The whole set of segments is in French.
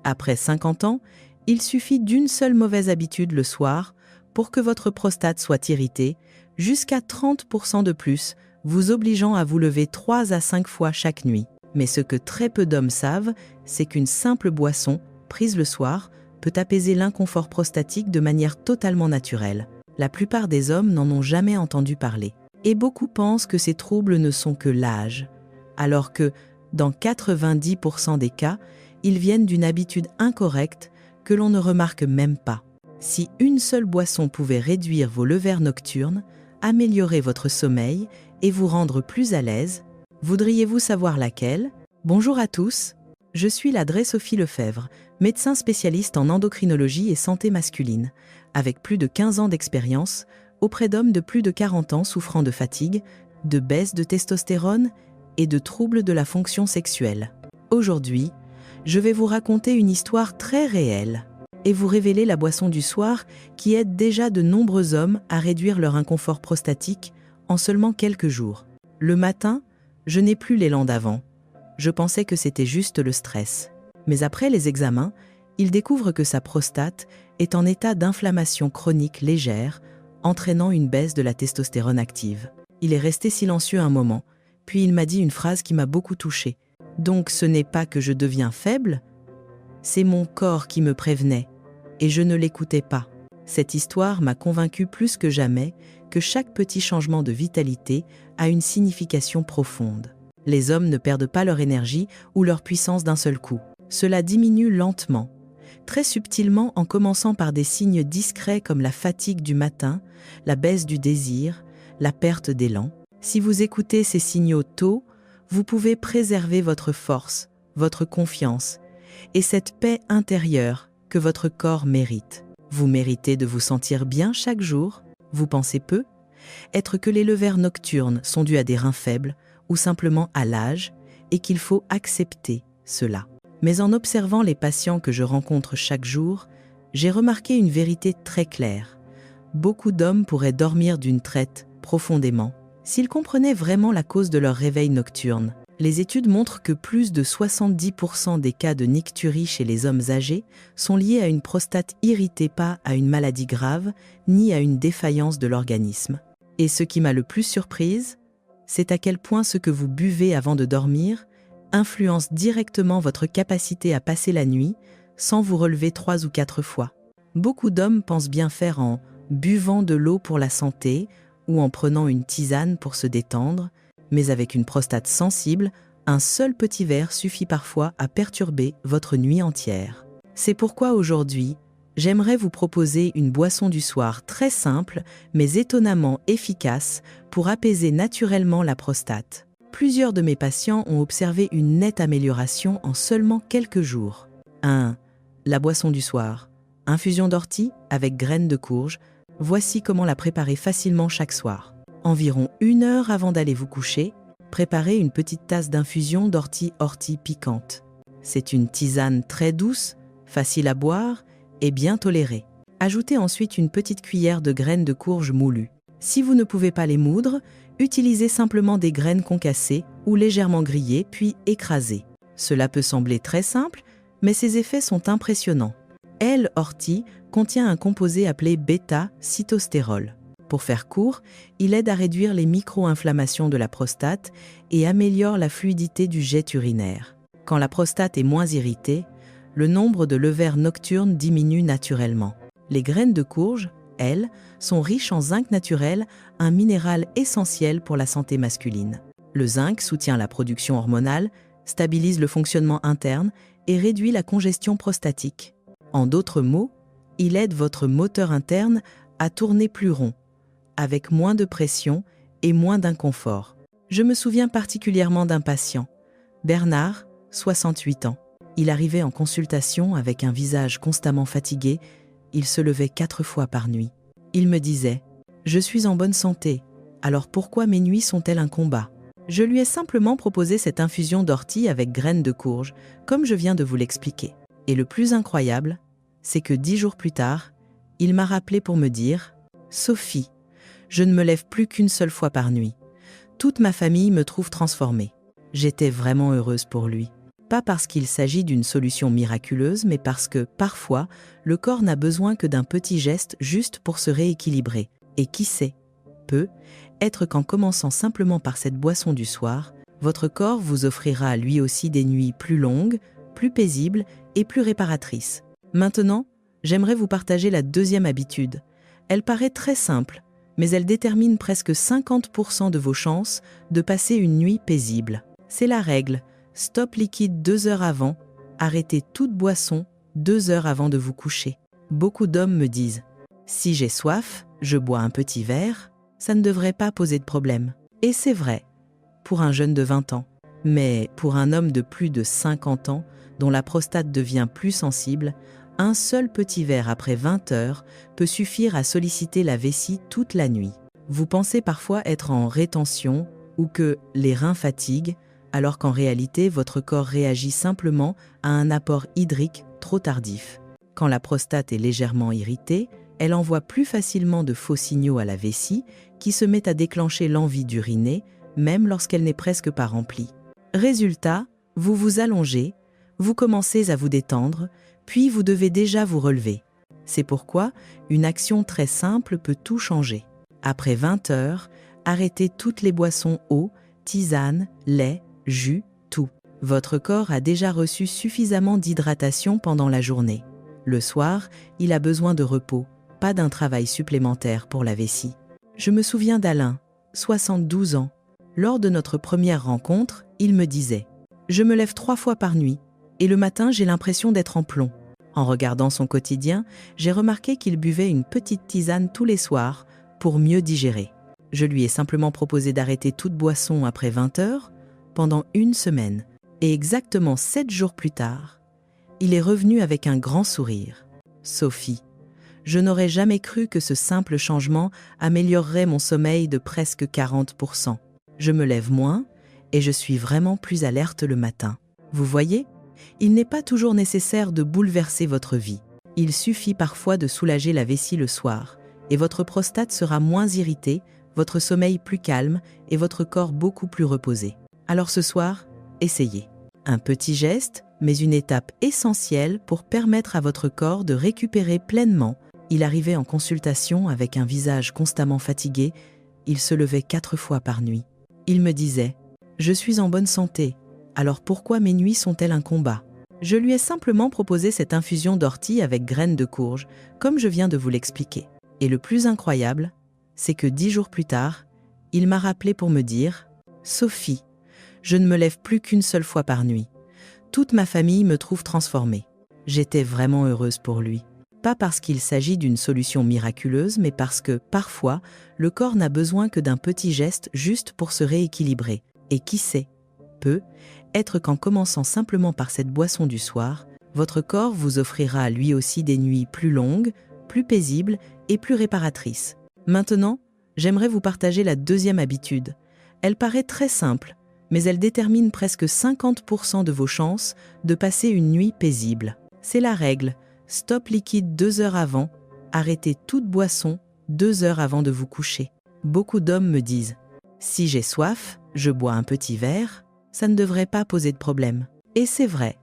Après 50 ans, il suffit d'une seule mauvaise habitude le soir pour que votre prostate soit irritée, jusqu'à 30% de plus, vous obligeant à vous lever 3 à 5 fois chaque nuit. Mais ce que très peu d'hommes savent, c'est qu'une simple boisson, prise le soir, peut apaiser l'inconfort prostatique de manière totalement naturelle. La plupart des hommes n'en ont jamais entendu parler. Et beaucoup pensent que ces troubles ne sont que l'âge, alors que, dans 90% des cas, ils viennent d'une habitude incorrecte que l'on ne remarque même pas. Si une seule boisson pouvait réduire vos levers nocturnes, améliorer votre sommeil et vous rendre plus à l'aise, voudriez-vous savoir laquelle? Bonjour à tous, je suis la Sophie Lefebvre, médecin spécialiste en endocrinologie et santé masculine, avec plus de 15 ans d'expérience auprès d'hommes de plus de 40 ans souffrant de fatigue, de baisse de testostérone et de troubles de la fonction sexuelle. Aujourd'hui, je vais vous raconter une histoire très réelle et vous révéler la boisson du soir qui aide déjà de nombreux hommes à réduire leur inconfort prostatique en seulement quelques jours. Le matin, je n'ai plus l'élan d'avant. Je pensais que c'était juste le stress. Mais après les examens, il découvre que sa prostate est en état d'inflammation chronique légère, entraînant une baisse de la testostérone active. Il est resté silencieux un moment, puis il m'a dit une phrase qui m'a beaucoup touchée. « Donc ce n'est pas que je deviens faible, c'est mon corps qui me prévenait, et je ne l'écoutais pas. » Cette histoire m'a convaincu plus que jamais que chaque petit changement de vitalité a une signification profonde. Les hommes ne perdent pas leur énergie ou leur puissance d'un seul coup. Cela diminue lentement, très subtilement en commençant par des signes discrets comme la fatigue du matin, la baisse du désir, la perte d'élan. Si vous écoutez ces signaux tôt, vous pouvez préserver votre force, votre confiance et cette paix intérieure que votre corps mérite. Vous méritez de vous sentir bien chaque jour. Vous pensez peu? Être que les levers nocturnes sont dus à des reins faibles ou simplement à l'âge et qu'il faut accepter cela. Mais en observant les patients que je rencontre chaque jour, j'ai remarqué une vérité très claire. Beaucoup d'hommes pourraient dormir d'une traite profondément s'ils comprenaient vraiment la cause de leur réveil nocturne. Les études montrent que plus de 70% des cas de nicturie chez les hommes âgés sont liés à une prostate irritée, pas à une maladie grave, ni à une défaillance de l'organisme. Et ce qui m'a le plus surprise, c'est à quel point ce que vous buvez avant de dormir influence directement votre capacité à passer la nuit sans vous relever 3 ou 4 fois. Beaucoup d'hommes pensent bien faire en buvant de l'eau pour la santé ou en prenant une tisane pour se détendre, mais avec une prostate sensible, un seul petit verre suffit parfois à perturber votre nuit entière. C'est pourquoi aujourd'hui, j'aimerais vous proposer une boisson du soir très simple, mais étonnamment efficace pour apaiser naturellement la prostate. Plusieurs de mes patients ont observé une nette amélioration en seulement quelques jours. 1. La boisson du soir. Infusion d'ortie avec graines de courge. Voici comment la préparer facilement chaque soir. Environ 1 heure avant d'aller vous coucher, préparez une petite tasse d'infusion d'ortie piquante. C'est une tisane très douce, facile à boire et bien tolérée. Ajoutez ensuite une petite cuillère de graines de courge moulues. Si vous ne pouvez pas les moudre, utilisez simplement des graines concassées ou légèrement grillées puis écrasées. Cela peut sembler très simple, mais ses effets sont impressionnants. L-ortie contient un composé appelé bêta-cytostérol. Pour faire court, il aide à réduire les micro-inflammations de la prostate et améliore la fluidité du jet urinaire. Quand la prostate est moins irritée, le nombre de levers nocturnes diminue naturellement. Les graines de courge, elles, sont riches en zinc naturel, un minéral essentiel pour la santé masculine. Le zinc soutient la production hormonale, stabilise le fonctionnement interne et réduit la congestion prostatique. En d'autres mots, il aide votre moteur interne à tourner plus rond, avec moins de pression et moins d'inconfort. Je me souviens particulièrement d'un patient, Bernard, 68 ans. Il arrivait en consultation avec un visage constamment fatigué, il se levait 4 fois par nuit. Il me disait « Je suis en bonne santé, alors pourquoi mes nuits sont-elles un combat ?» Je lui ai simplement proposé cette infusion d'ortie avec graines de courge, comme je viens de vous l'expliquer. Et le plus incroyable, c'est que 10 jours plus tard, il m'a rappelé pour me dire « Sophie, je ne me lève plus qu'une seule fois par nuit. Toute ma famille me trouve transformée. » J'étais vraiment heureuse pour lui. Pas parce qu'il s'agit d'une solution miraculeuse, mais parce que, parfois, le corps n'a besoin que d'un petit geste juste pour se rééquilibrer. Et qui sait, peut-être qu'en commençant simplement par cette boisson du soir, votre corps vous offrira lui aussi des nuits plus longues, plus paisibles et plus réparatrices. Maintenant, j'aimerais vous partager la deuxième habitude. Elle paraît très simple, mais elle détermine presque 50% de vos chances de passer une nuit paisible. C'est la règle. Stop liquide 2 heures avant, arrêtez toute boisson 2 heures avant de vous coucher. Beaucoup d'hommes me disent « Si j'ai soif, je bois un petit verre, ça ne devrait pas poser de problème. » Et c'est vrai, pour un jeune de 20 ans. Mais pour un homme de plus de 50 ans, dont la prostate devient plus sensible, un seul petit verre après 20 heures peut suffire à solliciter la vessie toute la nuit. Vous pensez parfois être en rétention ou que les reins fatiguent, alors qu'en réalité, votre corps réagit simplement à un apport hydrique trop tardif. Quand la prostate est légèrement irritée, elle envoie plus facilement de faux signaux à la vessie qui se met à déclencher l'envie d'uriner, même lorsqu'elle n'est presque pas remplie. Résultat, vous vous allongez, vous commencez à vous détendre, puis vous devez déjà vous relever. C'est pourquoi une action très simple peut tout changer. Après 20 heures, arrêtez toutes les boissons eau, tisane, lait, jus, tout. Votre corps a déjà reçu suffisamment d'hydratation pendant la journée. Le soir, il a besoin de repos, pas d'un travail supplémentaire pour la vessie. Je me souviens d'Alain, 72 ans. Lors de notre première rencontre, il me disait « Je me lève 3 fois par nuit, et le matin j'ai l'impression d'être en plomb. » En regardant son quotidien, j'ai remarqué qu'il buvait une petite tisane tous les soirs pour mieux digérer. Je lui ai simplement proposé d'arrêter toute boisson après 20 heures pendant 1 semaine. Et exactement 7 jours plus tard, il est revenu avec un grand sourire. « Sophie, je n'aurais jamais cru que ce simple changement améliorerait mon sommeil de presque 40%. Je me lève moins et je suis vraiment plus alerte le matin. » Vous voyez, il n'est pas toujours nécessaire de bouleverser votre vie. Il suffit parfois de soulager la vessie le soir et votre prostate sera moins irritée, votre sommeil plus calme et votre corps beaucoup plus reposé. Alors ce soir, essayez. Un petit geste, mais une étape essentielle pour permettre à votre corps de récupérer pleinement. Il arrivait en consultation avec un visage constamment fatigué. Il se levait 4 fois par nuit. Il me disait « Je suis en bonne santé, alors pourquoi mes nuits sont-elles un combat ?» Je lui ai simplement proposé cette infusion d'ortie avec graines de courge, comme je viens de vous l'expliquer. Et le plus incroyable, c'est que 10 jours plus tard, il m'a rappelé pour me dire « Sophie, je ne me lève plus qu'une seule fois par nuit. Toute ma famille me trouve transformée. » J'étais vraiment heureuse pour lui. Pas parce qu'il s'agit d'une solution miraculeuse, mais parce que, parfois, le corps n'a besoin que d'un petit geste juste pour se rééquilibrer. Et qui sait, peut-être qu'en commençant simplement par cette boisson du soir, votre corps vous offrira lui aussi des nuits plus longues, plus paisibles et plus réparatrices. Maintenant, j'aimerais vous partager la deuxième habitude. Elle paraît très simple, mais elle détermine presque 50% de vos chances de passer une nuit paisible. C'est la règle. Stop liquide 2 heures avant, arrêtez toute boisson 2 heures avant de vous coucher. Beaucoup d'hommes me disent « Si j'ai soif, je bois un petit verre, ça ne devrait pas poser de problème. » Et c'est vrai,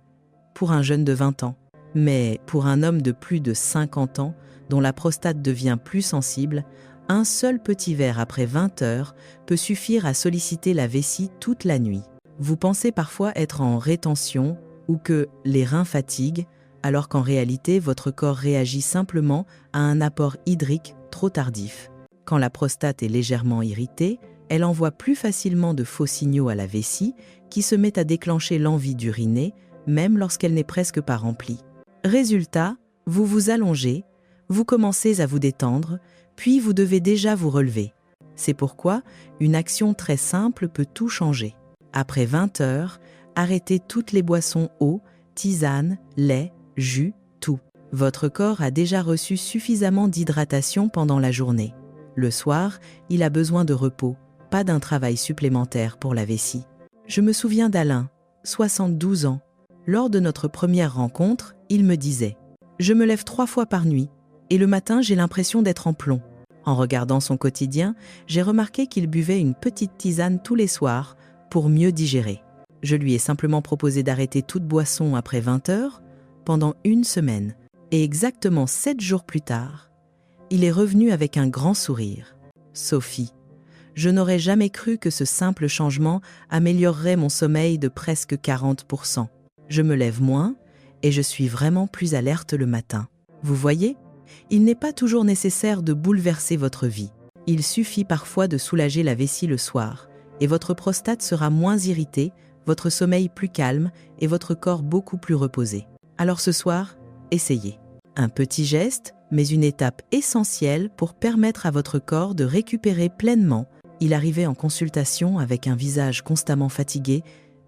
pour un jeune de 20 ans. Mais pour un homme de plus de 50 ans, dont la prostate devient plus sensible, un seul petit verre après 20 heures peut suffire à solliciter la vessie toute la nuit. Vous pensez parfois être en rétention ou que les reins fatiguent, alors qu'en réalité, votre corps réagit simplement à un apport hydrique trop tardif. Quand la prostate est légèrement irritée, elle envoie plus facilement de faux signaux à la vessie qui se met à déclencher l'envie d'uriner, même lorsqu'elle n'est presque pas remplie. Résultat, vous vous allongez, vous commencez à vous détendre, puis vous devez déjà vous relever. C'est pourquoi une action très simple peut tout changer. Après 20 heures, arrêtez toutes les boissons eau, tisane, lait, jus, tout. Votre corps a déjà reçu suffisamment d'hydratation pendant la journée. Le soir, il a besoin de repos, pas d'un travail supplémentaire pour la vessie. Je me souviens d'Alain, 72 ans. Lors de notre première rencontre, il me disait « Je me lève 3 fois par nuit, et le matin j'ai l'impression d'être en plomb. » En regardant son quotidien, j'ai remarqué qu'il buvait une petite tisane tous les soirs pour mieux digérer. Je lui ai simplement proposé d'arrêter toute boisson après 20 heures pendant une semaine. Et exactement 7 jours plus tard, il est revenu avec un grand sourire. Sophie, je n'aurais jamais cru que ce simple changement améliorerait mon sommeil de presque 40%. Je me lève moins et je suis vraiment plus alerte le matin. Vous voyez, il n'est pas toujours nécessaire de bouleverser votre vie. Il suffit parfois de soulager la vessie le soir et votre prostate sera moins irritée, votre sommeil plus calme et votre corps beaucoup plus reposé. Alors ce soir, essayez. Un petit geste, mais une étape essentielle pour permettre à votre corps de récupérer pleinement. Il arrivait en consultation avec un visage constamment fatigué.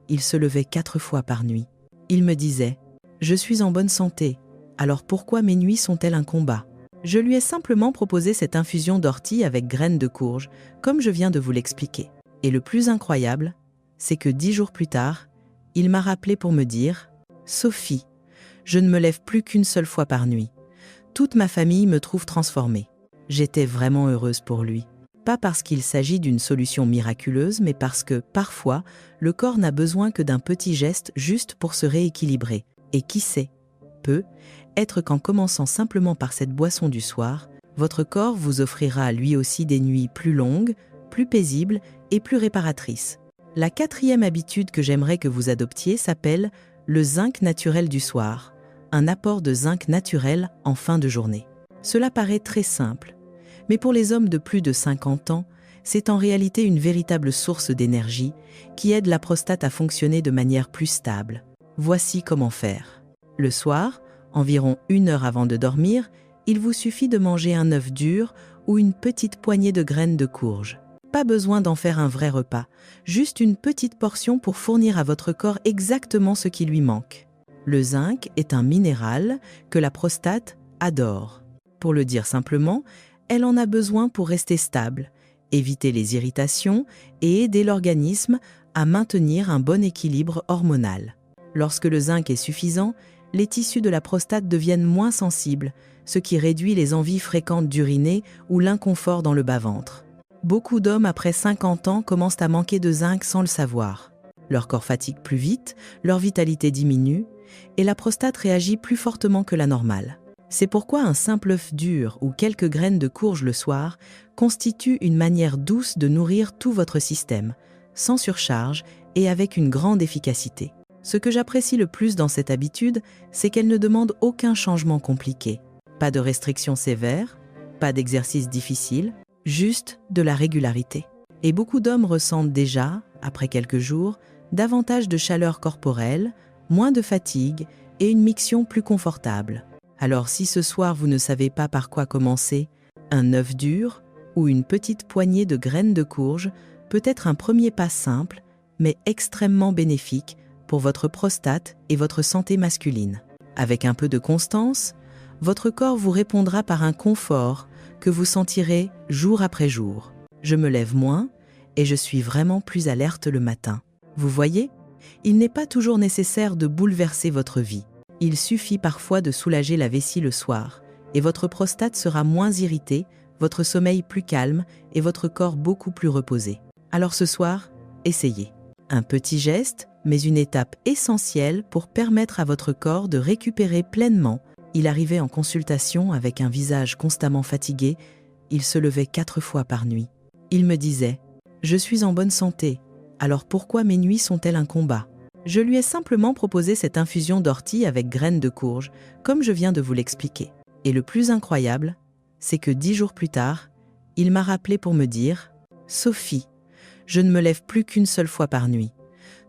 Il se levait 4 fois par nuit. Il me disait « Je suis en bonne santé, alors pourquoi mes nuits sont-elles un combat ?» Je lui ai simplement proposé cette infusion d'ortie avec graines de courge, comme je viens de vous l'expliquer. Et le plus incroyable, c'est que 10 jours plus tard, il m'a rappelé pour me dire « Sophie, je ne me lève plus qu'une seule fois par nuit. Toute ma famille me trouve transformée. » J'étais vraiment heureuse pour lui. Pas parce qu'il s'agit d'une solution miraculeuse, mais parce que, parfois, le corps n'a besoin que d'un petit geste juste pour se rééquilibrer. Et qui sait, peut-être qu'en commençant simplement par cette boisson du soir, votre corps vous offrira lui aussi des nuits plus longues, plus paisibles et plus réparatrices. La 4e habitude que j'aimerais que vous adoptiez s'appelle le zinc naturel du soir, un apport de zinc naturel en fin de journée. Cela paraît très simple, mais pour les hommes de plus de 50 ans, c'est en réalité une véritable source d'énergie qui aide la prostate à fonctionner de manière plus stable. Voici comment faire. Le soir, environ 1 heure avant de dormir, il vous suffit de manger un œuf dur ou une petite poignée de graines de courge. Pas besoin d'en faire un vrai repas, juste une petite portion pour fournir à votre corps exactement ce qui lui manque. Le zinc est un minéral que la prostate adore. Pour le dire simplement, elle en a besoin pour rester stable, éviter les irritations et aider l'organisme à maintenir un bon équilibre hormonal. Lorsque le zinc est suffisant, les tissus de la prostate deviennent moins sensibles, ce qui réduit les envies fréquentes d'uriner ou l'inconfort dans le bas-ventre. Beaucoup d'hommes après 50 ans commencent à manquer de zinc sans le savoir. Leur corps fatigue plus vite, leur vitalité diminue et la prostate réagit plus fortement que la normale. C'est pourquoi un simple œuf dur ou quelques graines de courge le soir constitue une manière douce de nourrir tout votre système, sans surcharge et avec une grande efficacité. Ce que j'apprécie le plus dans cette habitude, c'est qu'elle ne demande aucun changement compliqué. Pas de restrictions sévères, pas d'exercices difficiles, juste de la régularité. Et beaucoup d'hommes ressentent déjà, après quelques jours, davantage de chaleur corporelle, moins de fatigue et une miction plus confortable. Alors si ce soir vous ne savez pas par quoi commencer, un œuf dur ou une petite poignée de graines de courge peut être un premier pas simple, mais extrêmement bénéfique pour votre prostate et votre santé masculine. Avec un peu de constance, votre corps vous répondra par un confort que vous sentirez jour après jour. Je me lève moins et je suis vraiment plus alerte le matin. Vous voyez, il n'est pas toujours nécessaire de bouleverser votre vie. Il suffit parfois de soulager la vessie le soir et votre prostate sera moins irritée, votre sommeil plus calme et votre corps beaucoup plus reposé. Alors ce soir, essayez. Un petit geste, mais une étape essentielle pour permettre à votre corps de récupérer pleinement. Il arrivait en consultation avec un visage constamment fatigué. Il se levait 4 fois par nuit. Il me disait « Je suis en bonne santé, alors pourquoi mes nuits sont-elles un combat ?» Je lui ai simplement proposé cette infusion d'ortie avec graines de courge, comme je viens de vous l'expliquer. Et le plus incroyable, c'est que 10 jours plus tard, il m'a rappelé pour me dire « Sophie, je ne me lève plus qu'une seule fois par nuit.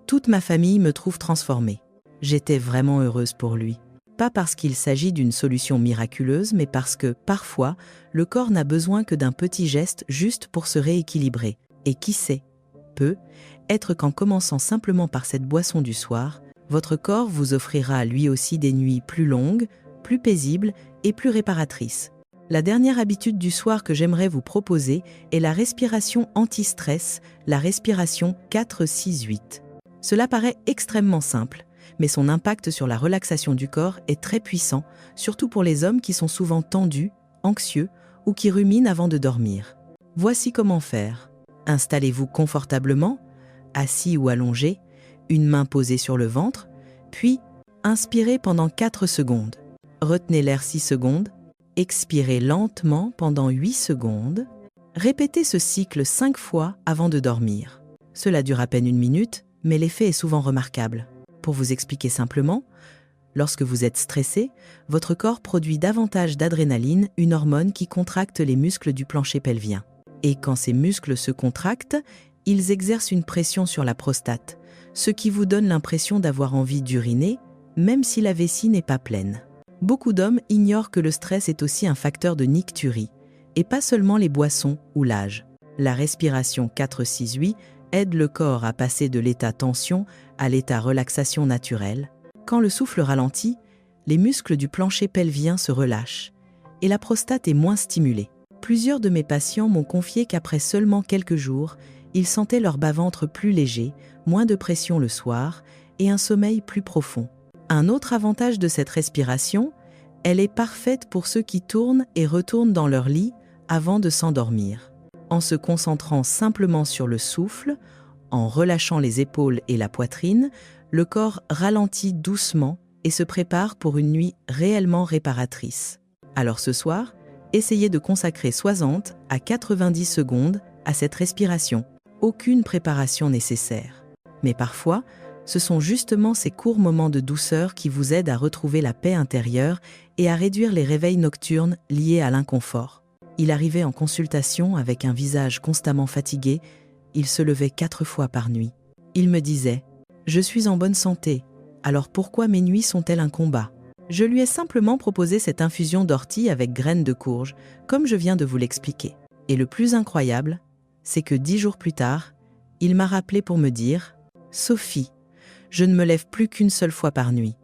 Toute ma famille me trouve transformée. » J'étais vraiment heureuse pour lui. Pas parce qu'il s'agit d'une solution miraculeuse, mais parce que, parfois, le corps n'a besoin que d'un petit geste juste pour se rééquilibrer. Et qui sait, peut-être qu'en commençant simplement par cette boisson du soir, votre corps vous offrira lui aussi des nuits plus longues, plus paisibles et plus réparatrices. La dernière habitude du soir que j'aimerais vous proposer est la respiration anti-stress, la respiration 4-6-8. Cela paraît extrêmement simple, mais son impact sur la relaxation du corps est très puissant, surtout pour les hommes qui sont souvent tendus, anxieux ou qui ruminent avant de dormir. Voici comment faire. Installez-vous confortablement, assis ou allongé, une main posée sur le ventre, puis inspirez pendant 4 secondes. Retenez l'air 6 secondes, expirez lentement pendant 8 secondes. Répétez ce cycle 5 fois avant de dormir. Cela dure à peine 1 minute, mais l'effet est souvent remarquable. Pour vous expliquer simplement, lorsque vous êtes stressé, votre corps produit davantage d'adrénaline, une hormone qui contracte les muscles du plancher pelvien. Et quand ces muscles se contractent, ils exercent une pression sur la prostate, ce qui vous donne l'impression d'avoir envie d'uriner, même si la vessie n'est pas pleine. Beaucoup d'hommes ignorent que le stress est aussi un facteur de nicturie, et pas seulement les boissons ou l'âge. La respiration 4-6-8 aide le corps à passer de l'état tension à l'état relaxation naturelle. Quand le souffle ralentit, les muscles du plancher pelvien se relâchent et la prostate est moins stimulée. Plusieurs de mes patients m'ont confié qu'après seulement quelques jours, ils sentaient leur bas-ventre plus léger, moins de pression le soir et un sommeil plus profond. Un autre avantage de cette respiration, elle est parfaite pour ceux qui tournent et retournent dans leur lit avant de s'endormir. En se concentrant simplement sur le souffle, en relâchant les épaules et la poitrine, le corps ralentit doucement et se prépare pour une nuit réellement réparatrice. Alors ce soir, essayez de consacrer 60 à 90 secondes à cette respiration. Aucune préparation nécessaire. Mais parfois, ce sont justement ces courts moments de douceur qui vous aident à retrouver la paix intérieure et à réduire les réveils nocturnes liés à l'inconfort. Il arrivait en consultation avec un visage constamment fatigué, il se levait 4 fois par nuit. Il me disait « Je suis en bonne santé, alors pourquoi mes nuits sont-elles un combat ?» Je lui ai simplement proposé cette infusion d'ortie avec graines de courge, comme je viens de vous l'expliquer. Et le plus incroyable, c'est que 10 jours plus tard, il m'a rappelé pour me dire « Sophie, je ne me lève plus qu'une seule fois par nuit.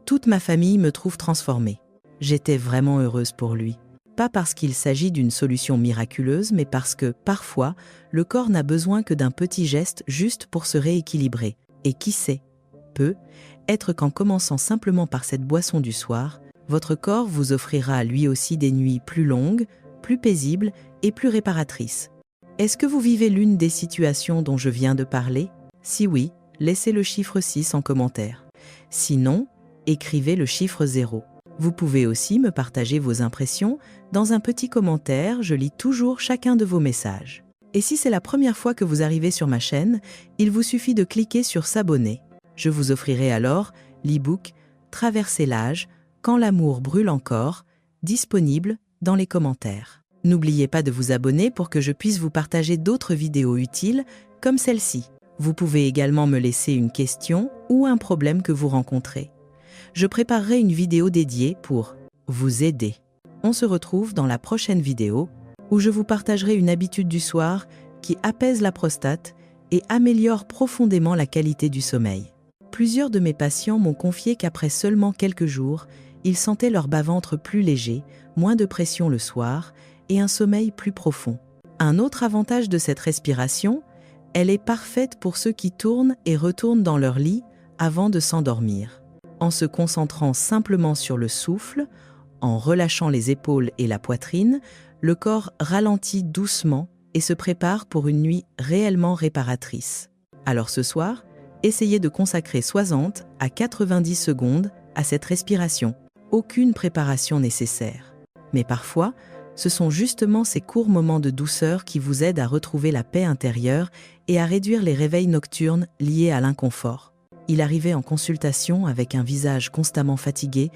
Toute ma famille me trouve transformée. » J'étais vraiment heureuse pour lui. Pas parce qu'il s'agit d'une solution miraculeuse, mais parce que, parfois, le corps n'a besoin que d'un petit geste juste pour se rééquilibrer. Et qui sait, peut-être qu'en commençant simplement par cette boisson du soir, votre corps vous offrira lui aussi des nuits plus longues, plus paisibles et plus réparatrices. Est-ce que vous vivez l'une des situations dont je viens de parler? Si oui, laissez le chiffre 6 en commentaire. Sinon, écrivez le chiffre 0. Vous pouvez aussi me partager vos impressions dans un petit commentaire, je lis toujours chacun de vos messages. Et si c'est la première fois que vous arrivez sur ma chaîne, il vous suffit de cliquer sur s'abonner. Je vous offrirai alors l'e-book « Traverser l'âge, quand l'amour brûle encore », disponible dans les commentaires. N'oubliez pas de vous abonner pour que je puisse vous partager d'autres vidéos utiles comme celle-ci. Vous pouvez également me laisser une question ou un problème que vous rencontrez. Je préparerai une vidéo dédiée pour vous aider. On se retrouve dans la prochaine vidéo où je vous partagerai une habitude du soir qui apaise la prostate et améliore profondément la qualité du sommeil. Plusieurs de mes patients m'ont confié qu'après seulement quelques jours, ils sentaient leur bas-ventre plus léger, moins de pression le soir et un sommeil plus profond. Un autre avantage de cette respiration, elle est parfaite pour ceux qui tournent et retournent dans leur lit avant de s'endormir. En se concentrant simplement sur le souffle, en relâchant les épaules et la poitrine, le corps ralentit doucement et se prépare pour une nuit réellement réparatrice. Alors ce soir, essayez de consacrer 60 à 90 secondes à cette respiration. Aucune préparation nécessaire. Mais parfois, ce sont justement ces courts moments de douceur qui vous aident à retrouver la paix intérieure et à réduire les réveils nocturnes liés à l'inconfort. Il arrivait en consultation avec un visage constamment fatigué,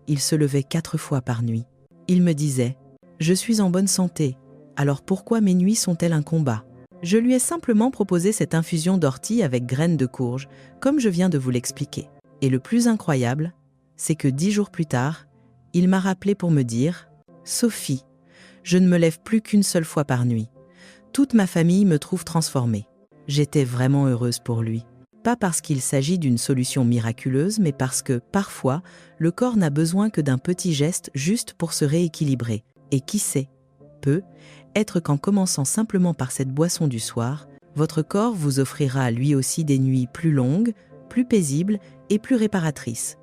il se levait 4 fois par nuit. Il me disait « Je suis en bonne santé, alors pourquoi mes nuits sont-elles un combat ?» Je lui ai simplement proposé cette infusion d'ortie avec graines de courge, comme je viens de vous l'expliquer. Et le plus incroyable, c'est que 10 jours plus tard, il m'a rappelé pour me dire « Sophie, je ne me lève plus qu'une seule fois par nuit. Toute ma famille me trouve transformée. » J'étais vraiment heureuse pour lui. Pas parce qu'il s'agit d'une solution miraculeuse, mais parce que, parfois, le corps n'a besoin que d'un petit geste juste pour se rééquilibrer. Et qui sait, peut-être qu'en commençant simplement par cette boisson du soir, votre corps vous offrira lui aussi des nuits plus longues, plus paisibles et plus réparatrices.